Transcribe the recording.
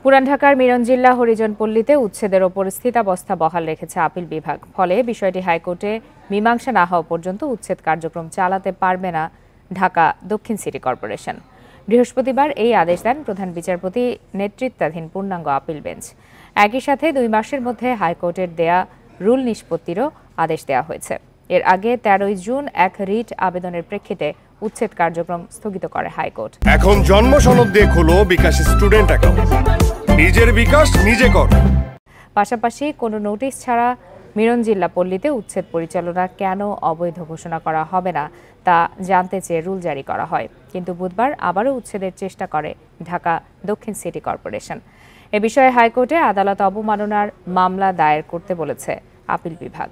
পুরান ঢাকার মিরনজিল্লা হরিজনপল্লীতে উচ্ছেদের ওপর স্থিতাবস্থা বহাল রেখেছে আপিল বিভাগ। ফলে বিষয়টি হাইকোর্টে মীমাংসা না হওয়া পর্যন্ত উচ্ছেদ কার্যক্রম চালাতে পারবে না ঢাকা দক্ষিণ সিটি কর্পোরেশন। বৃহস্পতিবার এই আদেশ দেন প্রধান বিচারপতি নেতৃত্বাধীন পূর্ণাঙ্গ আপিল বেঞ্চ। একই সাথে 2 মাসের মধ্যে হাইকোর্টের দেয়া রুল নিষ্পত্তিরও আদেশ দেওয়া হয়েছে। এর আগে 13 জুন এক রিট আবেদনের প্রেক্ষিতে উচ্ছেদ কার্যক্রম স্থগিত করে হাইকোর্ট। এখন জন্ম সনদ দিয়ে খোলো বিকাশ স্টুডেন্ট অ্যাকাউন্ট। নিজের বিকাশ নিজে কর। পাশাপাশি কোনো নোটিশ ছাড়া মিরনজিল্লা পল্লীতে উচ্ছেদ পরিচালনা কেন অবৈধ ঘোষণা করা হবে না তা জানতে চেয়ে রুল জারি করা হয়। কিন্তু বুধবার আবারও উচ্ছেদের চেষ্টা করে ঢাকা দক্ষিণ সিটি কর্পোরেশন। এ বিষয়ে হাইকোর্টে আদালত অবমাননার মামলা দায়ের করতে বলেছে আপিল বিভাগ।